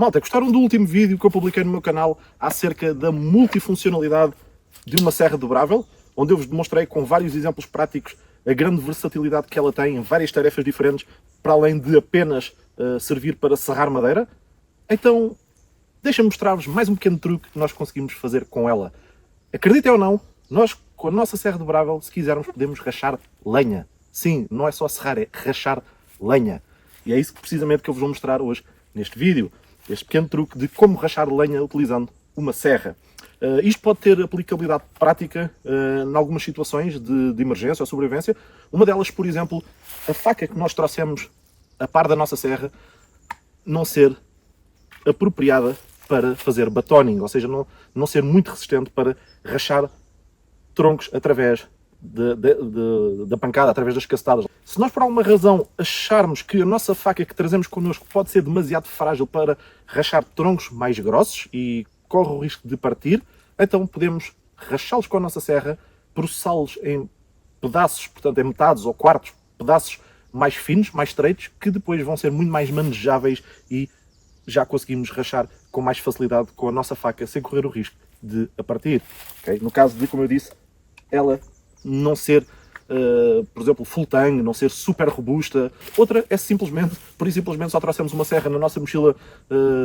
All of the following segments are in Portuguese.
Malta, gostaram do último vídeo que eu publiquei no meu canal acerca da multifuncionalidade de uma serra dobrável, onde eu vos demonstrei com vários exemplos práticos a grande versatilidade que ela tem em várias tarefas diferentes, para além de apenas servir para serrar madeira? Então, deixa-me mostrar-vos mais um pequeno truque que nós conseguimos fazer com ela. Acreditem ou não, nós com a nossa serra dobrável, se quisermos, podemos rachar lenha. Sim, não é só serrar, é rachar lenha. E é isso precisamente que eu vos vou mostrar hoje neste vídeo. Este pequeno truque de como rachar lenha utilizando uma serra. Isto pode ter aplicabilidade prática em algumas situações de emergência ou sobrevivência. Uma delas, por exemplo, a faca que nós trouxemos a par da nossa serra não ser apropriada para fazer batoning, ou seja, não ser muito resistente para rachar troncos através da pancada, através das cacetadas. Se nós por alguma razão acharmos que a nossa faca que trazemos connosco pode ser demasiado frágil para rachar troncos mais grossos e corre o risco de partir, então podemos rachá-los com a nossa serra, processá-los em pedaços, portanto em metades ou quartos, pedaços mais finos, mais estreitos, que depois vão ser muito mais manejáveis e já conseguimos rachar com mais facilidade com a nossa faca sem correr o risco de a partir. Okay? No caso de, como eu disse, ela não ser, por exemplo, full tang, não ser super robusta. Outra é simplesmente só trouxemos uma serra na nossa mochila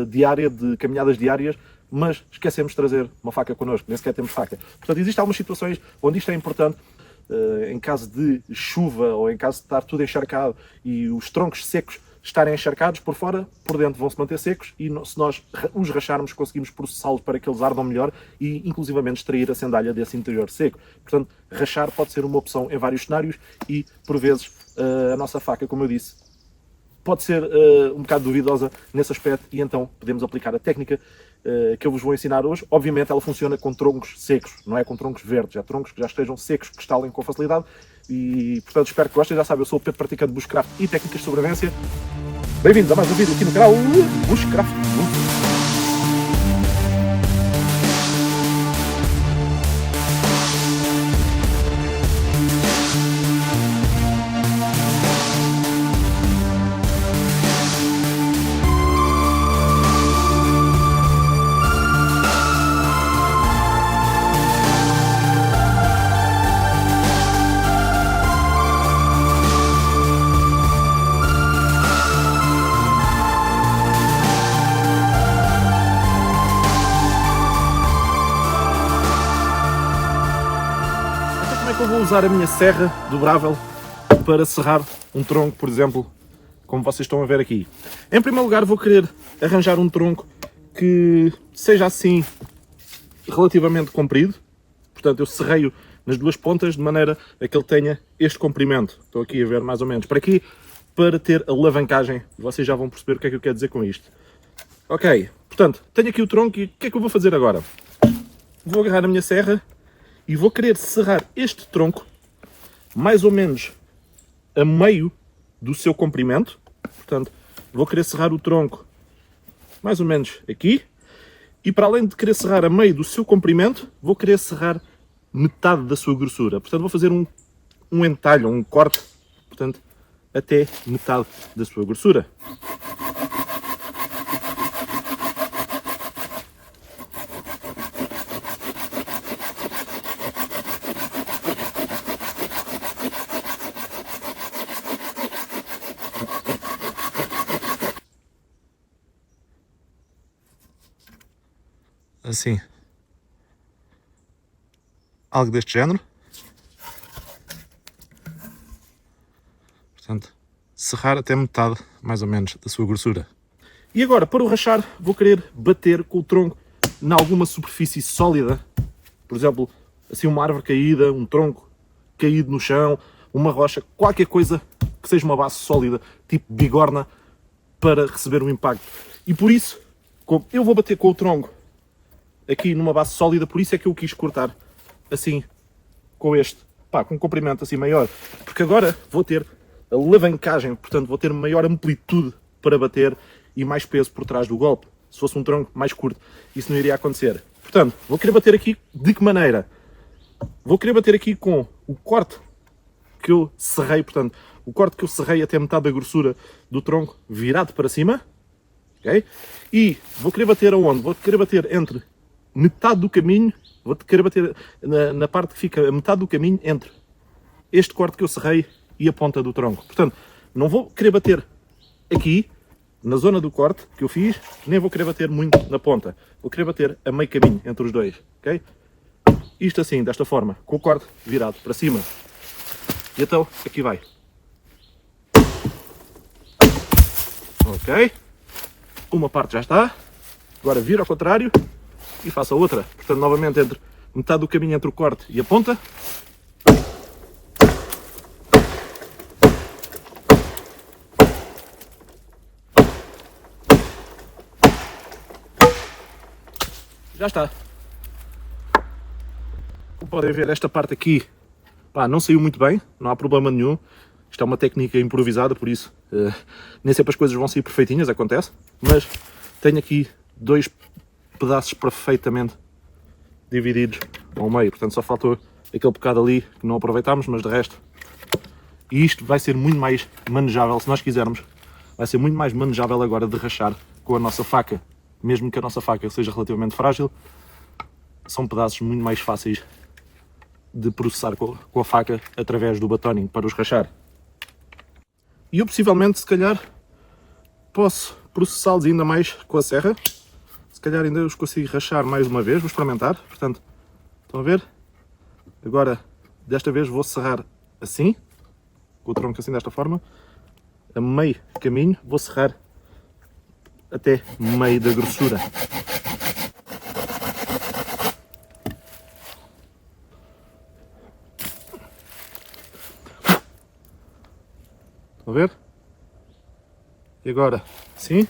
diária, de caminhadas diárias, mas esquecemos de trazer uma faca connosco, nem sequer temos faca. Portanto, existem algumas situações onde isto é importante, em caso de chuva ou em caso de estar tudo encharcado e os troncos secos estarem encharcados por fora, por dentro vão se manter secos e se nós os racharmos conseguimos processá-los para que eles ardam melhor e inclusivamente extrair a sandália desse interior seco. Portanto, rachar pode ser uma opção em vários cenários e por vezes a nossa faca, como eu disse, pode ser um bocado duvidosa nesse aspecto e então podemos aplicar a técnica que eu vos vou ensinar hoje. Obviamente ela funciona com troncos secos, não é com troncos verdes, é troncos que já estejam secos, que estalem com facilidade e portanto espero que gostem. Já sabem, eu sou o Pedro, praticante de bushcraft e técnicas de sobrevivência. Bem-vindos a mais um vídeo aqui no canal Bushcraft. Eu vou usar a minha serra dobrável para serrar um tronco, por exemplo, como vocês estão a ver aqui. Em primeiro lugar vou querer arranjar um tronco que seja assim relativamente comprido, portanto eu serrei-o nas duas pontas de maneira a que ele tenha este comprimento. Estou aqui a ver mais ou menos para aqui, para ter alavancagem. Vocês já vão perceber o que é que eu quero dizer com isto. Ok, portanto, tenho aqui o tronco e o que é que eu vou fazer agora? Vou agarrar a minha serra e vou querer serrar este tronco mais ou menos a meio do seu comprimento. Portanto, vou querer serrar o tronco mais ou menos aqui. E para além de querer serrar a meio do seu comprimento, vou querer serrar metade da sua grossura. Portanto, vou fazer um entalho, um corte, portanto, até metade da sua grossura. Assim, algo deste género. Portanto, serrar até metade, mais ou menos, da sua grossura. E agora, para o rachar, vou querer bater com o tronco em alguma superfície sólida. Por exemplo, assim uma árvore caída, um tronco caído no chão, uma rocha, qualquer coisa que seja uma base sólida, tipo bigorna, para receber um impacto. E por isso, como eu vou bater com o tronco aqui numa base sólida, por isso é que eu quis cortar assim, com com um comprimento assim maior, porque agora vou ter alavancagem, portanto vou ter maior amplitude para bater e mais peso por trás do golpe. Se fosse um tronco mais curto, isso não iria acontecer. Portanto, vou querer bater aqui de que maneira? Vou querer bater aqui com o corte que eu serrei, portanto, o corte que eu serrei até metade da grossura do tronco virado para cima, ok? E vou querer bater aonde? Vou querer bater entre metade do caminho, vou querer bater na parte que fica a metade do caminho entre este corte que eu serrei e a ponta do tronco. Portanto, não vou querer bater aqui, na zona do corte que eu fiz, nem vou querer bater muito na ponta. Vou querer bater a meio caminho entre os dois, ok? Isto assim, desta forma, com o corte virado para cima. E então, aqui vai. Ok? Uma parte já está. Agora viro ao contrário e faço a outra. Portanto, novamente, entre metade do caminho entre o corte e a ponta. Já está. Como podem ver, esta parte aqui não saiu muito bem, não há problema nenhum. Isto é uma técnica improvisada, por isso nem sempre as coisas vão sair perfeitinhas, acontece. Mas tenho aqui dois pedaços perfeitamente divididos ao meio. Portanto, só faltou aquele bocado ali que não aproveitámos, mas de resto. E isto vai ser muito mais manejável, se nós quisermos. Vai ser muito mais manejável agora de rachar com a nossa faca. Mesmo que a nossa faca seja relativamente frágil, são pedaços muito mais fáceis de processar com a faca através do batoning para os rachar. E eu possivelmente, se calhar, posso processá-los ainda mais com a serra. Se calhar ainda os consigo rachar mais uma vez, vou experimentar. Portanto, estão a ver? Agora, desta vez vou serrar assim, com o tronco assim desta forma. A meio caminho vou serrar até meio da grossura. Estão a ver? E agora, sim,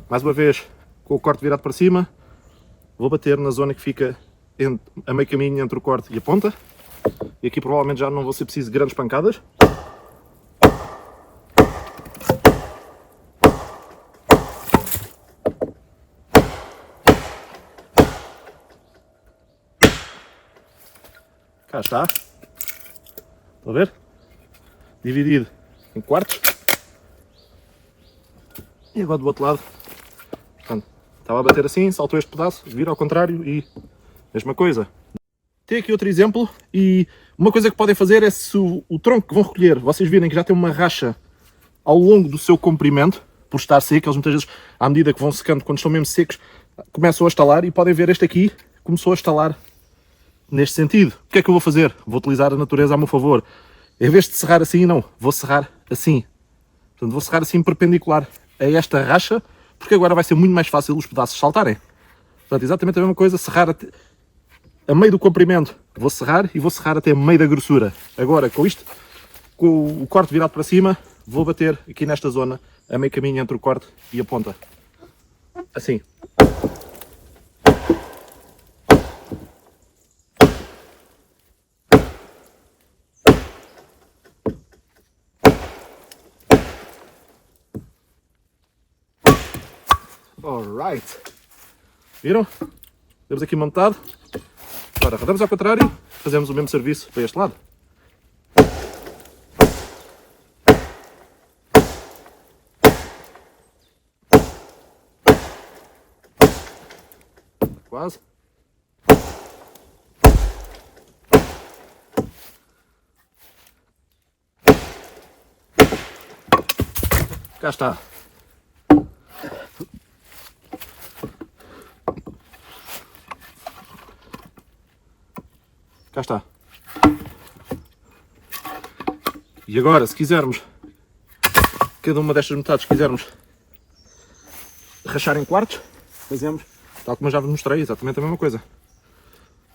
mais uma vez, com o corte virado para cima, vou bater na zona que fica a meio caminho entre o corte e a ponta. E aqui provavelmente já não vou ser preciso de grandes pancadas. Cá está. Estão a ver? Dividido em quartos. E agora do outro lado. Portanto, estava a bater assim, saltou este pedaço, vira ao contrário e mesma coisa. Tem aqui outro exemplo e uma coisa que podem fazer é, se o tronco que vão recolher, vocês virem que já tem uma racha ao longo do seu comprimento, por estar seco, eles muitas vezes, à medida que vão secando, quando estão mesmo secos, começam a estalar e podem ver este aqui, começou a estalar neste sentido. O que é que eu vou fazer? Vou utilizar a natureza a meu favor. Em vez de serrar assim, não, vou serrar assim. Portanto, vou serrar assim perpendicular a esta racha, porque agora vai ser muito mais fácil os pedaços saltarem. Portanto, exatamente a mesma coisa, serrar a meio do comprimento, vou serrar e vou serrar até meio da grossura. Agora, com isto, com o corte virado para cima, vou bater aqui nesta zona, a meio caminho entre o corte e a ponta. Assim. Alright. Viram? Temos aqui montado. Agora rodamos ao contrário, fazemos o mesmo serviço para este lado. Quase. Cá está. Cá está. E agora, se quisermos, cada uma destas metades, se quisermos rachar em quartos, fazemos, tal como eu já vos mostrei, exatamente a mesma coisa.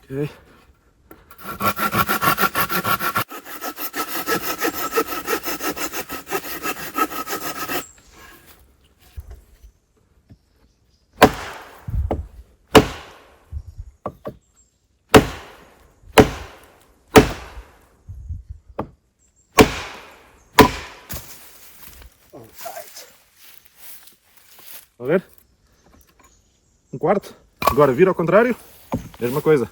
Ok. Estão a ver? Um quarto. Agora vira ao contrário. Mesma coisa.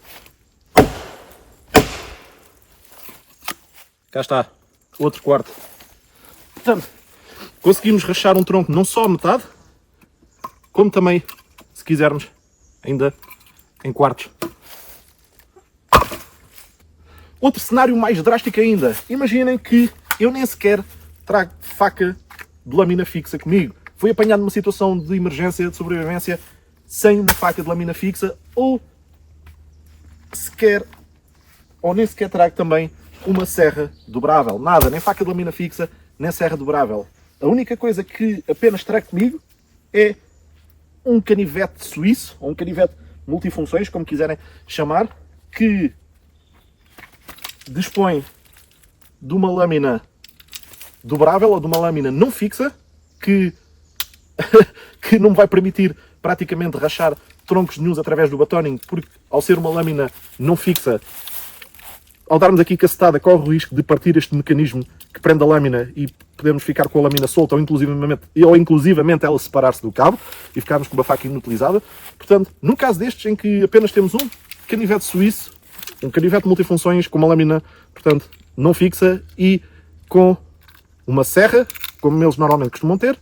Cá está. Outro quarto. Portanto, conseguimos rachar um tronco não só a metade, como também, se quisermos, ainda em quartos. Outro cenário mais drástico ainda. Imaginem que eu nem sequer trago faca de lâmina fixa comigo. Fui apanhado numa situação de emergência, de sobrevivência, sem uma faca de lâmina fixa, ou nem sequer trago também uma serra dobrável. Nada, nem faca de lâmina fixa, nem serra dobrável. A única coisa que apenas trago comigo é um canivete suíço, ou um canivete multifunções, como quiserem chamar, que dispõe de uma lâmina dobrável ou de uma lâmina não fixa, que não me vai permitir praticamente rachar troncos nenhuns através do batoning, porque ao ser uma lâmina não fixa, ao darmos aqui cacetada, corre o risco de partir este mecanismo que prende a lâmina e podemos ficar com a lâmina solta ou inclusivamente ela separar-se do cabo e ficarmos com uma faca inutilizada. Portanto, num caso destes em que apenas temos um canivete suíço, um canivete multifunções com uma lâmina, portanto, não fixa e com uma serra, como eles normalmente costumam ter,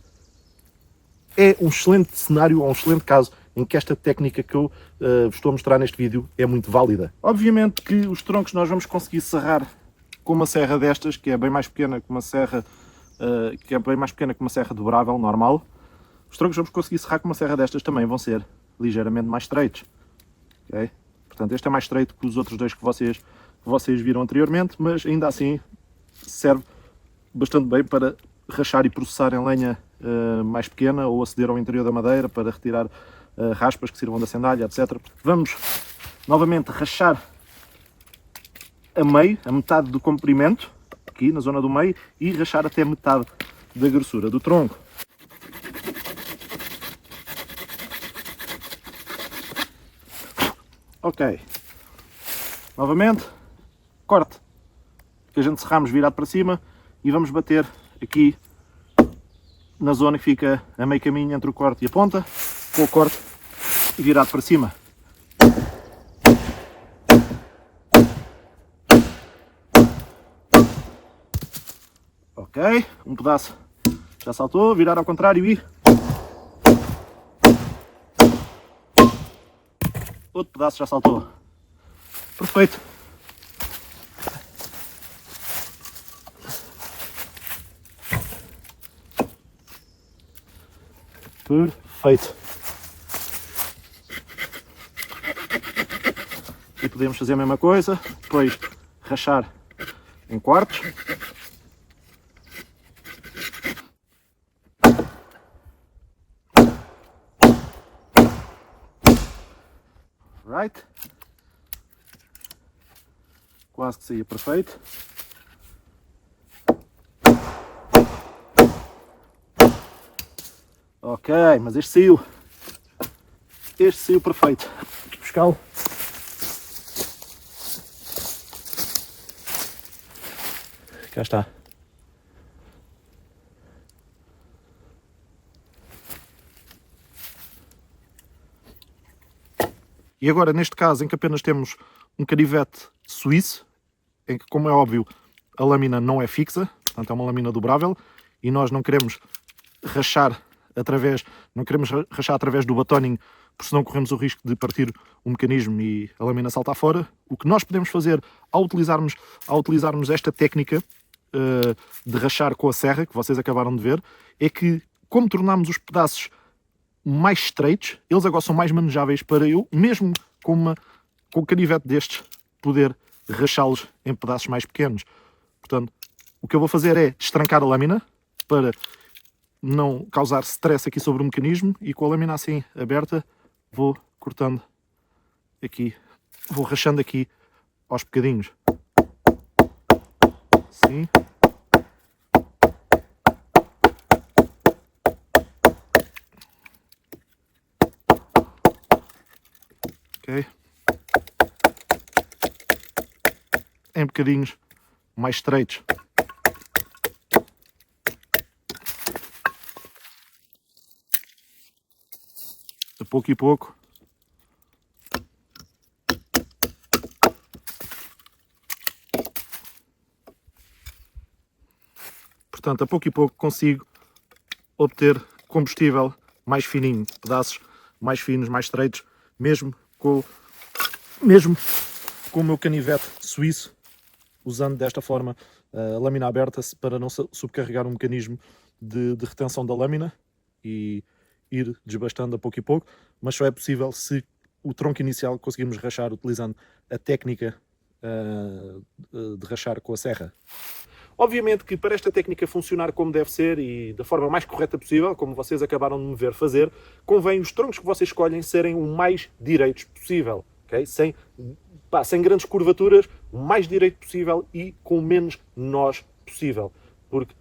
é um excelente cenário, ou um excelente caso em que esta técnica que eu vos estou a mostrar neste vídeo é muito válida. Obviamente que os troncos nós vamos conseguir serrar com uma serra destas, que é bem mais pequena que uma serra, dobrável, normal. Os troncos vamos conseguir serrar com uma serra destas também vão ser ligeiramente mais estreitos. Okay? Portanto, este é mais estreito que os outros dois que vocês viram anteriormente, mas ainda assim serve bastante bem para rachar e processar em lenha mais pequena ou aceder ao interior da madeira para retirar raspas que sirvam de acendalha, etc. Vamos novamente rachar a meio, a metade do comprimento, aqui na zona do meio, e rachar até metade da grossura do tronco. Ok. Novamente, corte, que a gente serramos virado para cima e vamos bater aqui na zona que fica a meio caminho entre o corte e a ponta, com o corte virado para cima. Ok, um pedaço já saltou, virar ao contrário e outro pedaço já saltou. Perfeito. Perfeito. E podemos fazer a mesma coisa, depois rachar em quartos. Right. Quase que saía perfeito. Ok, mas este saiu. Este saiu perfeito. Vou buscá-lo. Cá está. E agora, neste caso, em que apenas temos um canivete suíço, em que, como é óbvio, a lâmina não é fixa, portanto é uma lâmina dobrável, e nós não queremos rachar através do batoning, porque senão corremos o risco de partir o mecanismo e a lâmina saltar fora. O que nós podemos fazer ao utilizarmos esta técnica de rachar com a serra, que vocês acabaram de ver, é que, como tornamos os pedaços mais estreitos, eles agora são mais manejáveis para eu, mesmo com o canivete destes, poder rachá-los em pedaços mais pequenos. Portanto, o que eu vou fazer é estrancar a lâmina para não causar stress aqui sobre o mecanismo, e com a lâmina assim aberta vou cortando aqui, vou rachando aqui aos bocadinhos. Assim. Ok. Em bocadinhos mais estreitos. De pouco e pouco. Portanto, a pouco e pouco consigo obter combustível mais fininho, pedaços mais finos, mais estreitos, mesmo com o meu canivete suíço, usando desta forma a lâmina aberta para não subcarregar o mecanismo de retenção da lâmina e ir desbastando a pouco e pouco, mas só é possível se o tronco inicial conseguimos rachar utilizando a técnica de rachar com a serra. Obviamente que para esta técnica funcionar como deve ser e da forma mais correta possível, como vocês acabaram de me ver fazer, convém os troncos que vocês escolhem serem o mais direitos possível, okay? Sem grandes curvaturas, o mais direito possível e com o menos nós possível. Porque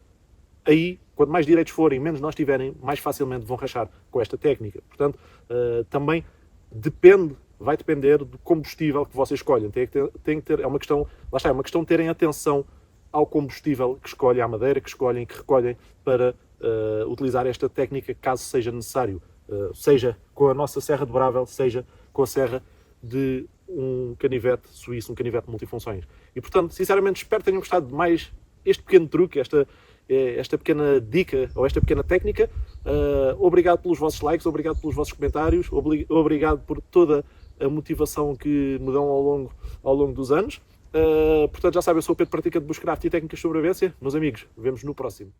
aí, quanto mais direitos forem, menos nós tiverem, mais facilmente vão rachar com esta técnica. Portanto, também vai depender do combustível que vocês escolhem. Tem que ter, é uma questão de terem atenção ao combustível que escolhem, à madeira que escolhem, que recolhem para utilizar esta técnica caso seja necessário. Seja com a nossa serra dobrável, seja com a serra de um canivete suíço, um canivete multifunções. E portanto, sinceramente, espero que tenham gostado de mais este pequeno truque, esta pequena dica ou esta pequena técnica. Obrigado pelos vossos likes, obrigado pelos vossos comentários, obrigado por toda a motivação que me dão ao longo dos anos. Portanto, já sabem, eu sou o Pedro, praticante de bushcraft e técnicas de sobrevivência. Meus amigos, vemos no próximo.